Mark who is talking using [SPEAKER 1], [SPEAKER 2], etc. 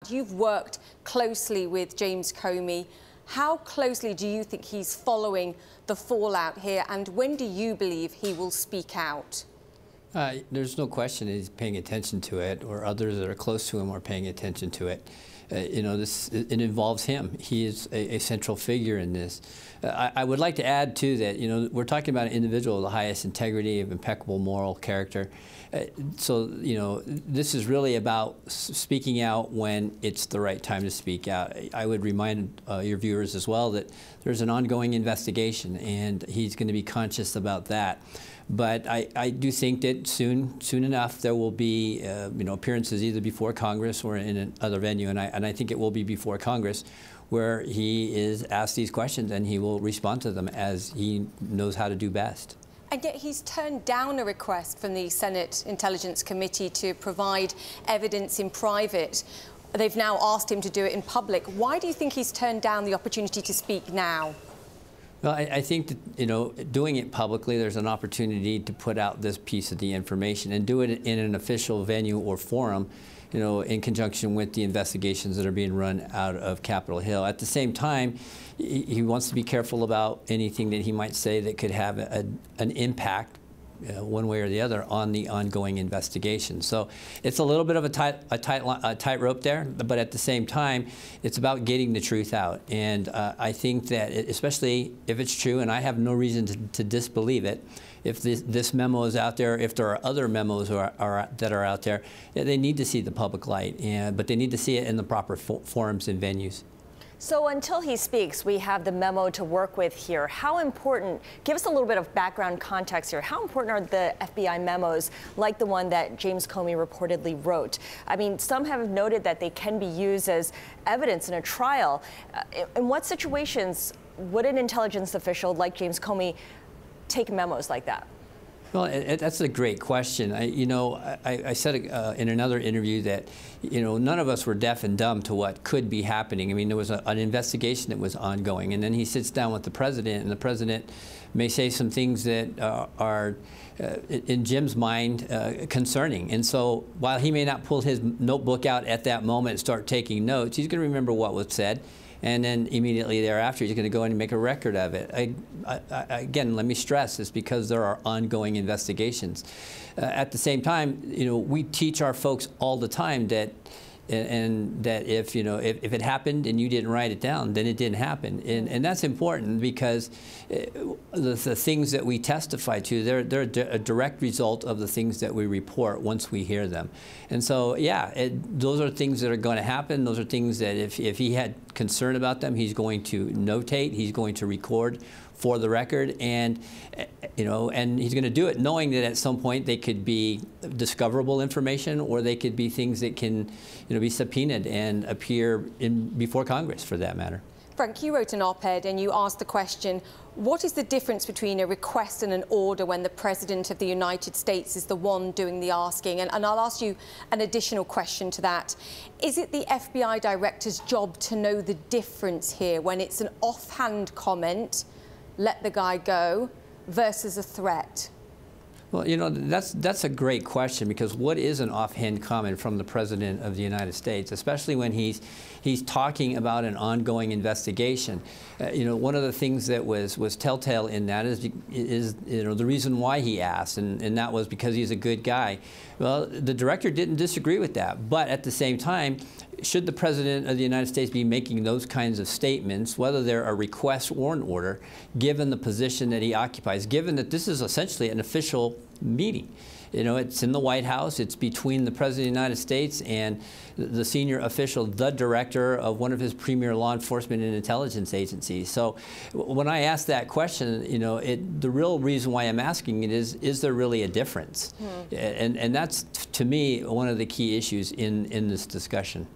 [SPEAKER 1] and you've worked closely with James Comey. How closely do you think he's following the fallout here, and when do you believe he will speak out?
[SPEAKER 2] There's no question he's paying attention to it, or others that are close to him are paying attention to it. You know, it involves him. He is a central figure in this. I would like to add, too, that, you know, we're talking about an individual of the highest integrity, of impeccable moral character. So, you know, this is really about speaking out when it's the right time to speak out. I would remind your viewers as well that there's an ongoing investigation, and he's going to be conscious about that. But I do think that soon enough there will be you know, appearances either before Congress or in another venue, and I think it will be before Congress, where he is asked these questions and he will respond to them as he knows how to do best.
[SPEAKER 1] And yet he's turned down a request from the Senate Intelligence Committee to provide evidence in private. They've now asked him to do it in public. Why do you think he's turned down the opportunity to speak now?
[SPEAKER 2] Well, I think that, you know, doing it publicly, there's an opportunity to put out this piece of the information and do it in an official venue or forum, you know, in conjunction with the investigations that are being run out of Capitol Hill. At the same time, he wants to be careful about anything that he might say that could have an impact one way or the other on the ongoing investigation. So it's a little bit of a tightrope there, but at the same time, it's about getting the truth out. And I think that, especially if it's true, and I have no reason to disbelieve it, if this memo is out there, if there are other memos that are out there, they need to see the public light, but they need to see it in the proper forums and venues.
[SPEAKER 3] So until he speaks, we have the memo to work with here. How important, give us a little bit of background context here, how important are the FBI memos like the one that James Comey reportedly wrote? I mean, some have noted that they can be used as evidence in a trial. In what situations would an intelligence official like James Comey take memos like that?
[SPEAKER 2] Well, that's a great question. You know, I said in another interview that, you know, none of us were deaf and dumb to what could be happening. I mean, there was an investigation that was ongoing, and then he sits down with the president, and the president may say some things that are, in Jim's mind, concerning. And so while he may not pull his notebook out at that moment and start taking notes, he's going to remember what was said. And then immediately thereafter, he's going to go in and make a record of it. Again, let me stress this, because there are ongoing investigations. At the same time, you know, we teach our folks all the time that, and that if, you know, if it happened and you didn't write it down, then it didn't happen. And that's important, because the things that we testify to, they're a direct result of the things that we report once we hear them. And so, yeah, those are things that are going to happen. Those are things that if he had concern about them, he's going to notate, he's going to record for the record, and you know, and he's going to do it knowing that at some point they could be discoverable information, or they could be things that can, you know, be subpoenaed and appear before Congress, for that matter.
[SPEAKER 1] Frank, you wrote an op-ed and you asked the question, what is the difference between a request and an order when the President of the United States is the one doing the asking? And I'll ask you an additional question to that. Is it the FBI Director's job to know the difference here when it's an offhand comment, let the guy go, versus a threat?
[SPEAKER 2] Well, you know, that's a great question, because what is an offhand comment from the President of the United States, especially when he's talking about an ongoing investigation? You know, one of the things that was telltale in that is you know, the reason why he asked, and that was because he's a good guy. Well, the director didn't disagree with that, but at the same time, should the President of the United States be making those kinds of statements, whether they're a request or an order, given the position that he occupies, given that this is essentially an official meeting? You know, it's in the White House. It's between the President of the United States and the senior official, the director of one of his premier law enforcement and intelligence agencies. So when I ask that question, you know, the real reason why I'm asking it is there really a difference? And that's, to me, one of the key issues in this discussion.